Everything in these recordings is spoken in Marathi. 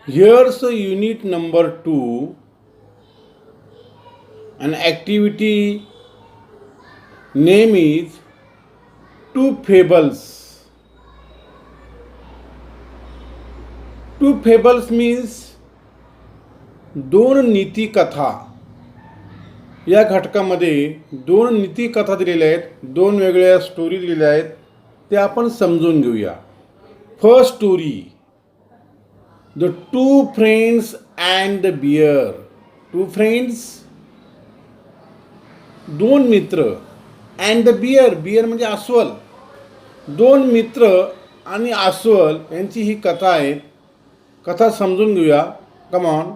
Here's a unit number 2, an activity name is Two Fables. Two Fables means दोन नीती कथा. या घटकामध्ये दोन नीती कथा दिलेल्या आहेत, दोन वेगळ्या स्टोरी दिलेल्या आहेत. ते आपण समजून घेऊया. First story, the two friends and the bear. Two friends, दोन मित्र, अँड द बियर, बियर म्हणजे अस्वल. दोन मित्र आणि अस्वल यांची ही कथा आहे. कथा समजून घेऊया. Come on.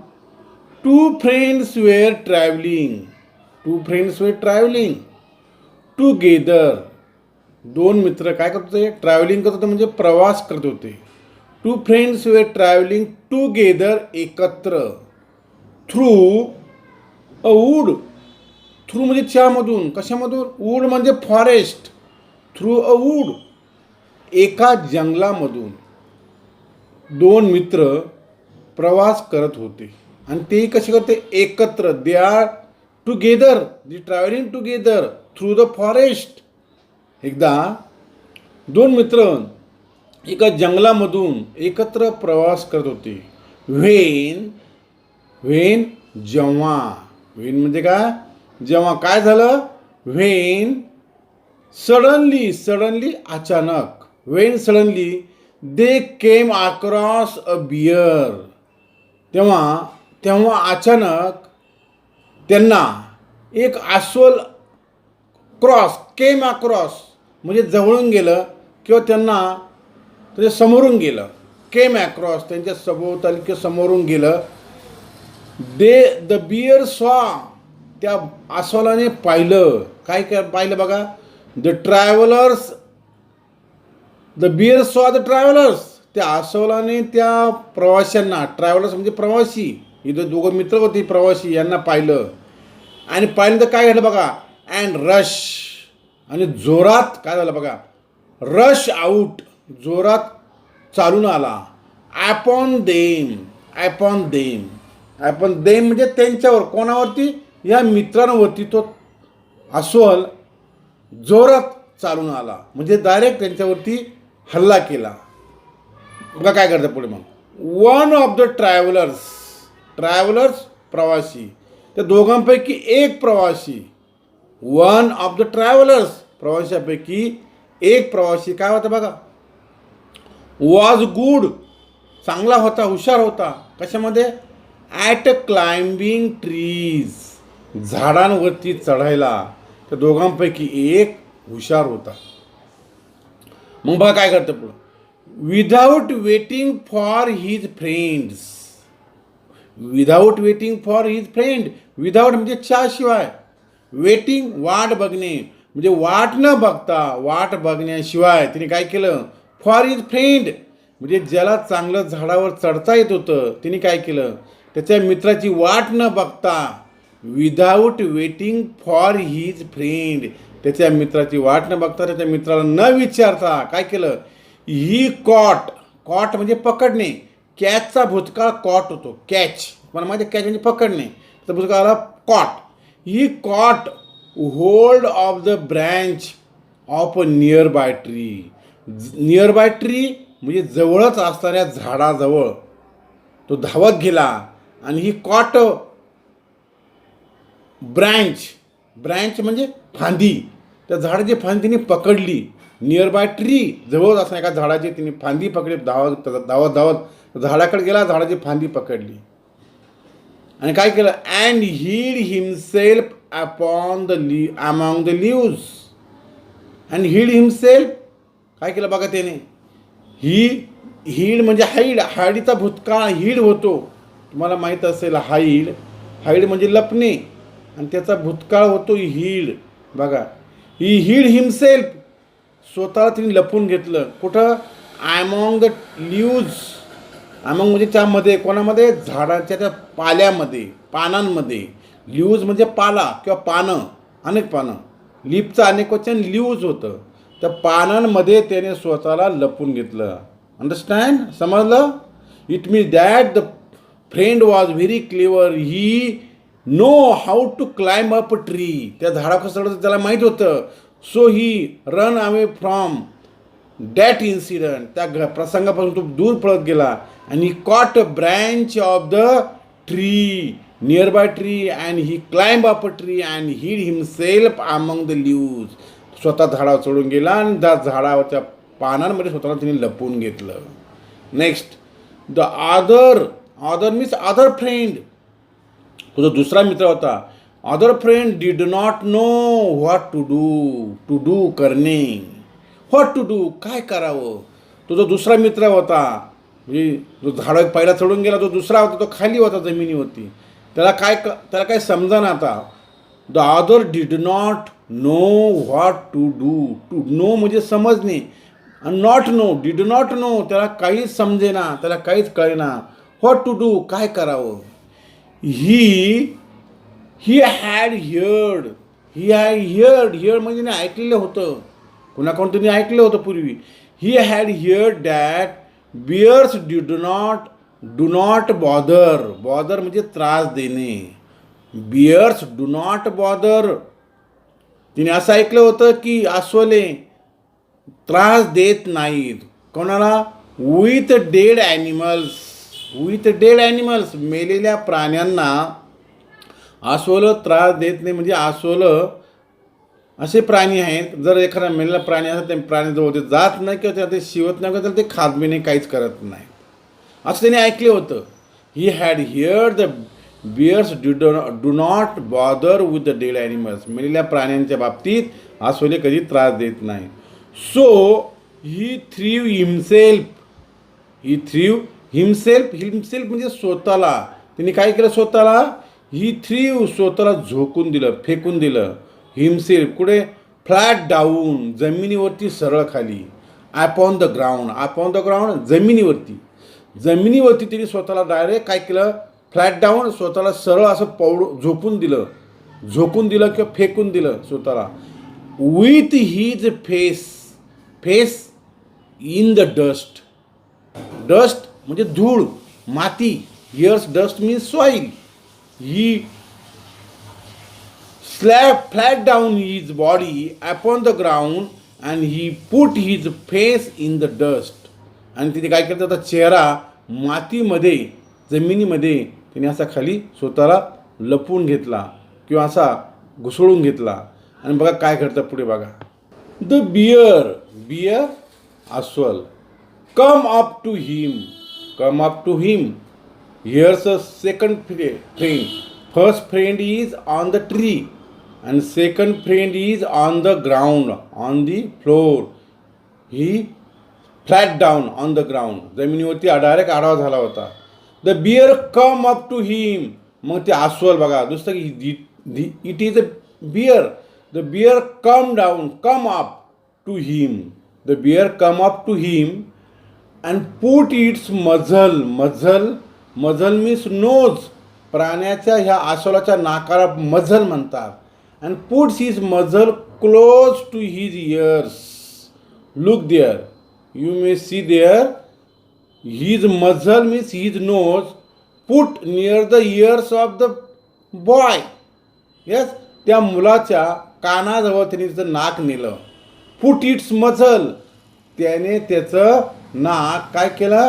Two friends were travelling. Two friends were travelling together. दोन मित्र काय करत होते? ट्रॅव्हलिंग करत होते, म्हणजे प्रवास करत होते. Two friends were travelling together, एकत्र. Through a wood. थ्रू म्हणजे च्यामधून. कशामधून? वूड म्हणजे फॉरेस्ट. थ्रू अ वूड, एका जंगलामधून दोन मित्र प्रवास करत होते. आणि तेही कसे करते? एकत्र. They are together, they travelling together through the forest. एकदा दोन मित्र एका जंगलामधून एकत्र प्रवास करत होते. व्हेन, व्हेन जेव्हा. व्हेन म्हणजे काय? जेव्हा. काय झालं? व्हेन सडनली, सडनली अचानक. When suddenly they came across a bear. तेव्हा तेव्हा अचानक त्यांना एक अस्वल क्रॉस, केम अक्रॉस म्हणजे जवळून गेलं किंवा त्यांना त्याच्या समोरून गेलं. केम अक्रॉस, त्यांच्या सभोवताली किंवा समोरून गेलं. द बियर सॉ, त्या अस्वलाने पाहिलं. काय काय पाहिलं बघा? The travellers. द बियर सॉ द ट्रॅव्हलर्स. त्या अस्वलाने त्या प्रवाशांना, ट्रॅव्हलर्स म्हणजे प्रवासी, इथं दोघं मित्र होते प्रवासी, यांना पाहिलं. आणि पाहिलं तर काय झालं बघा? अँड रश, आणि जोरात काय झालं बघा? रश आऊट, जोरात चालून आला. ॲपॉन देम, ॲपॉन देम. ॲपॉन देम म्हणजे त्यांच्यावर. कोणावरती? या मित्रांवरती तो अस्वल जोरात चालून आला, म्हणजे डायरेक्ट त्यांच्यावरती हल्ला केला. बघा काय करतं पुढे मग. One of the travellers, travellers प्रवासी, त्या दोघांपैकी एक प्रवासी. वन ऑफ द ट्रॅव्हलर्स, प्रवाशापैकी एक प्रवासी काय होता बघा? वॉज गुड, चांगला होता, हुशार होता. कशामध्ये? ॲट क्लाइम्बिंग ट्रीज, झाडांवरती चढायला. त्या दोघांपैकी एक हुशार होता. मग बघा काय करतं पुढं. Without waiting for his friends. Without waiting for his friend. Without म्हणजे शिवाय. वेटिंग वाट बघणे, म्हणजे वाट न बघता, वाट बघण्याशिवाय तिने काय केलं? फॉर हिज फ्रेंड म्हणजे ज्याला चांगलं झाडावर चढता येत होतं, तिने काय केलं? त्याच्या मित्राची वाट न बघता, without waiting for his friend, त्याच्या मित्राची वाट न बघता, त्याच्या मित्राला न विचारता काय केलं? ही कॉट. कॉट म्हणजे पकडणे. कॅचचा भूतकाळ कॉट होतो. कॅच, मला माहिती आहे, कॅच म्हणजे पकडणे. तर भूतकाळाला caught. He caught hold of the branch of a nearby tree. Nearby tree म्हणजे जवळच असणाऱ्या झाडाजवळ तो धावत गेला. आणि ही कॉट ब्रँच, ब्रँच म्हणजे फांदी, त्या झाडाची फांदी तिने पकडली. नियर बाय ट्री, जवळ असणं एका झाडाची तिने फांदी पकडली. धावत धावत धावत झाडाकडे गेला, झाडाची फांदी पकडली. आणि काय केलं? And hid himself upon the among the leaves. And hid himself, काय केलं बघा त्याने? हीड म्हणजे हाईड. हाईडचा भूतकाळ हीड होतो, तुम्हाला माहीत असेल. हाईड, हाईड म्हणजे लपणे, आणि त्याचा भूतकाळ होतो हीड. बघा, ही हीड हिमसेल्फ, स्वतःला तिने लपून घेतलं. कुठं? Among the leaves. अमॉंग म्हणजे त्यामध्ये, कोणामध्ये? झाडाच्या त्या पाल्यामध्ये, पानांमध्ये. लिव्ज म्हणजे पाला किंवा पानं, अनेक पानं. लिपचं अनेक वचन लिव्ज होतं. त्या पानांमध्ये त्याने स्वतःला लपून घेतलं. अंडरस्टँड? समजलं? It means that the friend was very clever, he know how to climb up tree, त्या झाडावर चढत त्याला माहीत होतं. So he run away from that incident, त्या प्रसंगापासून तो दूर पळत गेला. आणि he caught a branch of the tree, nearby tree, and he climb up a tree and hid himself among the leaves, स्वतः झाडावर चढून गेला आणि त्या झाडावरच्या पानांमध्ये स्वतःला तिने लपवून घेतलं. Next, the other means other friend, तो जो दुसरा मित्र होता. Other friend did not know what to do करणे, व्हॉट टू डू, काय करावं. तो जो दुसरा मित्र होता, म्हणजे जो झाड पहिला चढून गेला, तो दुसरा होता, तो खाली होता जमिनीवरती. त्याला काय समजा आता. The other did not know what to do, to know म्हणजे समजणे, आणि not know, did not know, त्याला काहीच समजेना, त्याला काहीच कळेना. व्हॉट टू डू, काय करावं. ही हॅड हिअर्ड, हिअर्ड म्हणजे नाही ऐकलेलं होतं, कोणाकोणतरी ऐकलं होतं पूर्वी. He had heard that bears do not bother म्हणजे त्रास देणे. बिअर्स डू नॉट बॉदर, तिने असं ऐकलं होतं की अस्वले त्रास देत नाहीत. कोणाला. विथ डेड ॲनिमल्स, मेलेल्या प्राण्यांना अस्वलं त्रास देत नाही. म्हणजे अस्वलं असे प्राणी आहेत, जर एखादा मेलेला प्राणी असेल त्या प्राण्याजवळ ते जात नाही किंवा त्याला ते शिवत नाही किंवा त्याला ते खात बी नाही, काहीच करत नाही, असं त्याने ऐकले होतं. He had heard the bears do not bother with the dead animals, मेलेल्या प्राण्यांच्या बाबतीत अस्वले कधी त्रास देत नाही. सो ही थ्रीव हिमसेल्फ म्हणजे स्वतःला, तिने काय केलं स्वतःला. ही थ्रीव स्वतःला झोकून दिलं, फेकून दिलं. हिमसेल्फ कुठे. फ्लॅट डाऊन, जमिनीवरती सरळ खाली. अपॉन द ग्राउंड जमिनीवरती तिने स्वतःला डायरेक्ट काय केलं, फ्लॅट डाऊन, स्वतःला सरळ असं झोकून दिलं किंवा फेकून दिलं स्वतःला. With his face in the dust म्हणजे धूळ, माती. Here's dust means soil. He flat down his body upon the ground and he put his face in the dust. आणि तिने काय केलं, त्याचा चेहरा मातीमध्ये, जमिनीमध्ये तिने असा खाली स्वतःला लपवून घेतला किंवा असा घुसळून घेतला. आणि बघा काय घडतं पुढे बघा. द बियर अस्वल come up to him. Here's a second friend. First friend is on the tree and second friend is on the ground, on the floor. He flat down on the ground, जमिनीवरती डायरेक्ट आडवा झाला होता. The bear come up to him, मग ते अस्वल बघा दुसरं की it is a bear. The bear come up to him. The bear come up to him and put its muzzle means nose. प्राण्याच्या ह्या अस्वलाच्या नाकाला मझल म्हणतात. and puts his muzzle close to his ears. Look there, you may see there, his muzzle means his nose put near the ears of the boy. Yes, त्या मुलाच्या कानाजवळ त्याने त्याचं नाक नेलं. Put its muzzle, त्याने त्याचं नाक काय केलं,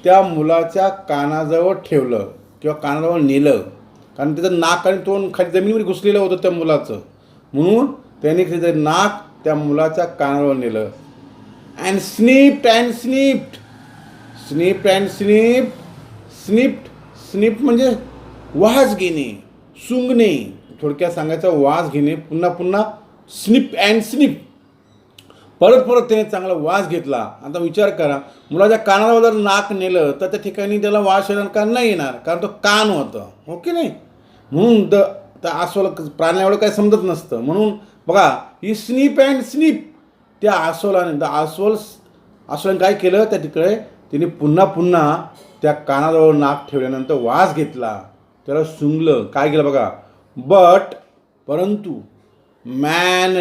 त्या मुलाच्या कानाजवळ ठेवलं किंवा कानाजवळ नेलं. कारण त्याचं नाक आणि तोंड खाली जमिनीवर घुसलेलं होतं त्या मुलाचं, म्हणून त्याने त्याचं नाक त्या मुलाच्या कानावर नेलं. अँड स्निप्ड म्हणजे वास घेणे, सुंगणे, थोडक्यात सांगायचं वास घेणे. पुन्हा स्निप परत त्याने चांगला वास घेतला. आता विचार करा, मुलाच्या कानावर जर नाक नेलं तर त्या ठिकाणी त्याला वास येणार का, नाही येणार, कारण तो कान होतं, हो की नाही. म्हणून त्या अस्वल प्राण्याला एवढं काही समजत नसतं. म्हणून बघा ही स्निप त्या अस्वलाने काय केलं, त्या तिकडे तिने पुन्हा त्या कानाजवळ नाक ठेवल्यानंतर वास घेतला, त्याला सुंगलं, काय केलं बघा. परंतु मॅन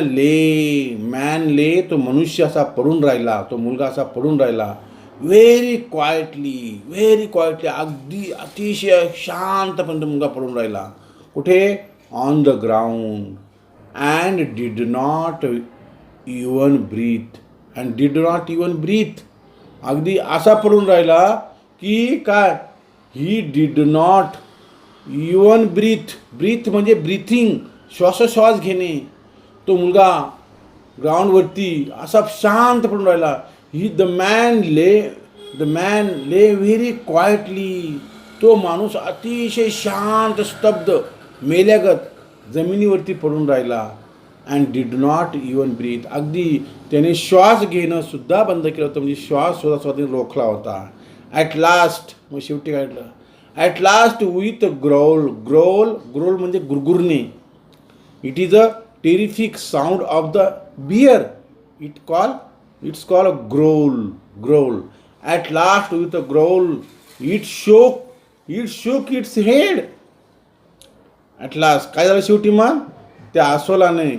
ले तो मनुष्य असा पडून राहिला, तो मुलगा असा पडून राहिला. व्हेरी क्वाइटली अगदी अतिशय शांतपणे मुलगा पडून राहिला. कुठे? On the ground. And did not even breathe. अगदी असा पडून राहिला की काय? He did not even breathe म्हणजे ब्रीथिंग, श्वासोश्वास घेणे. तो मुलगा ग्राउंडवरती असा शांत पडून राहिला. The man lay very quietly. तो माणूस अतिशय शांत, स्तब्ध, मेल्यागत जमिनीवरती पडून राहिला. And did not even breathe. अगदी त्याने श्वास घेणं सुद्धा बंद केलं होतं, म्हणजे श्वास सुद्धा स्वतःने रोखला होता. ॲट लास्ट, मग शेवटी काढलं. ॲट लास्ट विथ ग्रोल म्हणजे गुरगुरणे. It is a terrific sound of the bear. It's called a growl. At last with a growl, it shook its head. At last काय झालं शेवटी? मग त्या अस्वलाने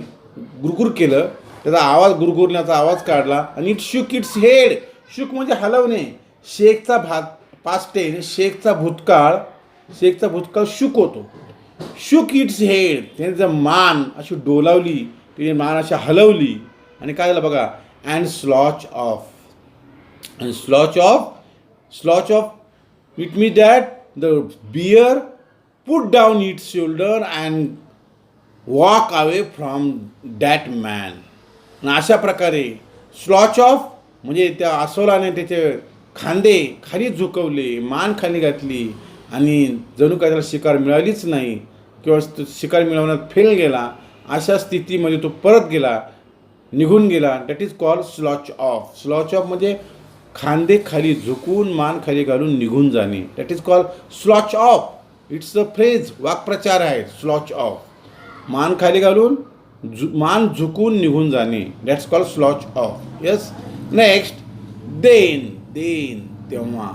गुरगुर केलं, त्याचा आवाज, गुरगुरण्याचा आवाज काढला, आणि इट शुक इट्स हेड. शुक म्हणजे हलवणे. शेखचा पास्ट टेन्स, शेखचा भूतकाळ शुक होतो. शुक इट्स हेड. त्याने जर मान अशी डोलावली, तिने मान अशी हलवली, आणि काय झालं बघा? And slough off, it means that the bear put down its shoulder and walk away from that man. आणि अशा प्रकारे स्लॉच ऑफ म्हणजे त्या अस्वलाने त्याचे खांदे खाली झुकवले, मान खाली घातली, आणि जणू काय त्याला शिकार मिळालीच नाही किंवा शिकार मिळवण्यात फेल गेला. अशा स्थितीमध्ये तो परत गेला, निघून गेला. That is called slouch off म्हणजे खांदे खाली झुकून, मान खाली घालून निघून जाणे. That is called slouch off. It's a phrase, वाक्प्रचार आहे. स्लॉच ऑफ, मान खाली घालून मान झुकून निघून जाणे. That's called slouch off. Yes. Next, then तेव्हा.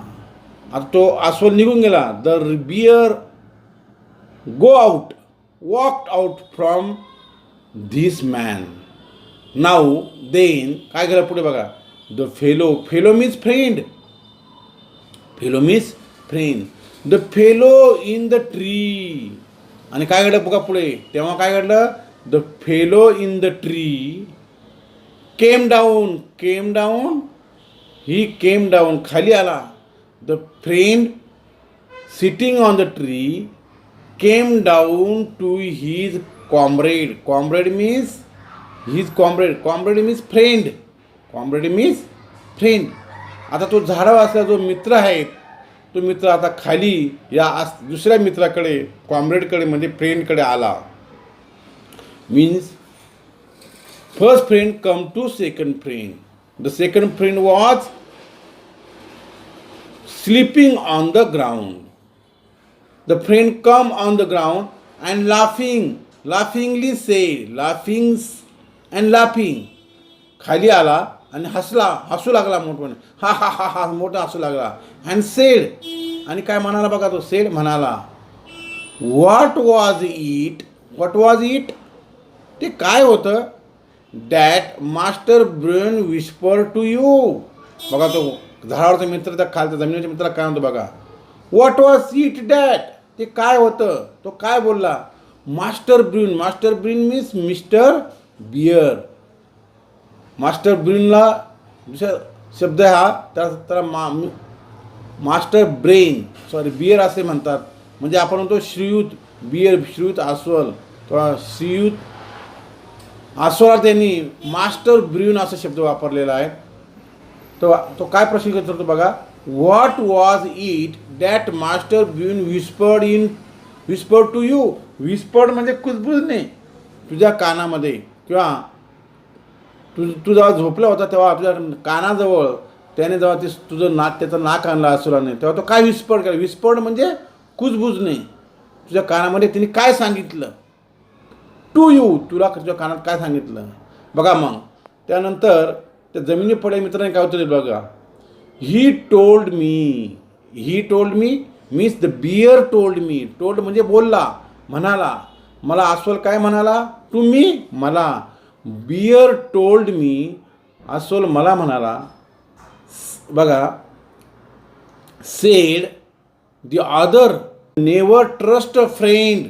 आता तो अस्वल निघून गेला. The bear walked out from this man. Now then काय केलं पुढे बघा? The fellow means friend. The fellow in the tree. आणि काय घडलं बघा पुढे? तेव्हा काय घडलं? The fellow in the tree came down. He came down, खाली आला. The friend sitting on the tree came down to his comrade means his comrade means friend. आता तो झाडावर असलेला जो मित्र आहे, तो मित्र आता खाली या दुसऱ्या मित्राकडे, कॉम्रेडकडे म्हणजे फ्रेंडकडे आला. Means first friend come to second friend. The second friend was sleeping on the ground. The friend come on the ground and laughingly खाली आला आणि हसू लागला मोठ्याने. हा मोठा हसू लागला. अँड सेड, आणि काय म्हणाला बघा? तो सेड म्हणाला, व्हॉट वॉज इट? ते काय होतं? That master brain whisper to you. बघा तो झाडावरचा मित्र त्या खालच्या जमिनीच्या मित्राला काय म्हणतो बघा? What was it that? ते काय होतं? तो काय बोलला? Master brain means mister bear. Master ब्रेनला दुसरा शब्द हा त्याला मास्टर ब्रेन बियर असे म्हणतात. म्हणजे आपण म्हणतो श्रीयुत अस्वल किंवा श्रीयुत अस्वला त्यांनी मास्टर ब्रेन असा शब्द वापरलेला आहे. तो काय प्रश्न करतो बघा? What was it that master brain whispered to you. Whispered म्हणजे कुजबुजणे तुझ्या कानामध्ये, किंवा तू जेव्हा झोपला होता तेव्हा तुझ्या कानाजवळ त्याने जेव्हा तुझं त्याचं नाक आणलं अस्वलाने, तेव्हा तो काय विस्पर्ड केला? विस्पर्ड म्हणजे कुजबुजणे. तुझ्या कानामध्ये तिने काय सांगितलं? टू यू, तुला तुझ्या कानात काय सांगितलं बघा. मग त्यानंतर त्या जमिनी पडल्या मित्राने काय उत्तर दिलं बघा? He told me means the bear told म्हणजे बोलला, म्हणाला. मला अस्वल काय म्हणाला? टू मी, मला. बियर टोल्ड मी, अस्वल मला म्हणाला. बघा, sed the other, never trust a friend,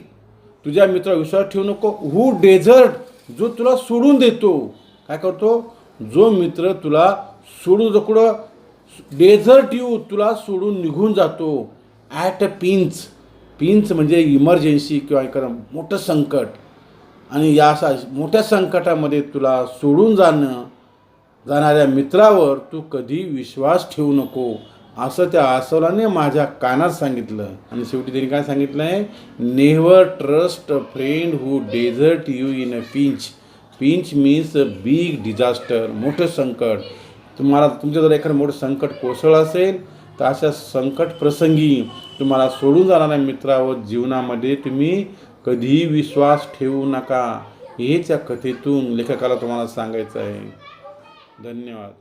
तुझ्या मित्रावर विश्वास ठेवू नको, हू डेझर्ट, जो तुला सोडून देतो. काय करतो? जो मित्र तुला सोडून जातो, कुठं डेझर्ट यू, तुला सोडून निघून जातो. ॲट अ पिंच, पिंच म्हणजे इमर्जन्सी किंवा एखादं मोठं संकट, आणि या अशा मोठ्या संकटामध्ये तुला सोडून जाणाऱ्या मित्रावर तू कधी विश्वास ठेवू नको, असं त्या अस्वलाने माझ्या कानात सांगितलं. आणि शेवटी त्यांनी काय सांगितलं आहे? Never trust a friend who desert you in a pinch. Pinch means a big disaster, मोठं संकट. तुम्हाला तुमच्या जर एखादं मोठं संकट कोसळलं असेल तर अशा संकट प्रसंगी तुम्हाला सोडून जाणाऱ्या मित्रावर जीवनामध्ये तुम्ही कधीही विश्वास ठेवू नका. हेच या कथेतून लेखकाला तुम्हाला सांगायचं आहे. धन्यवाद.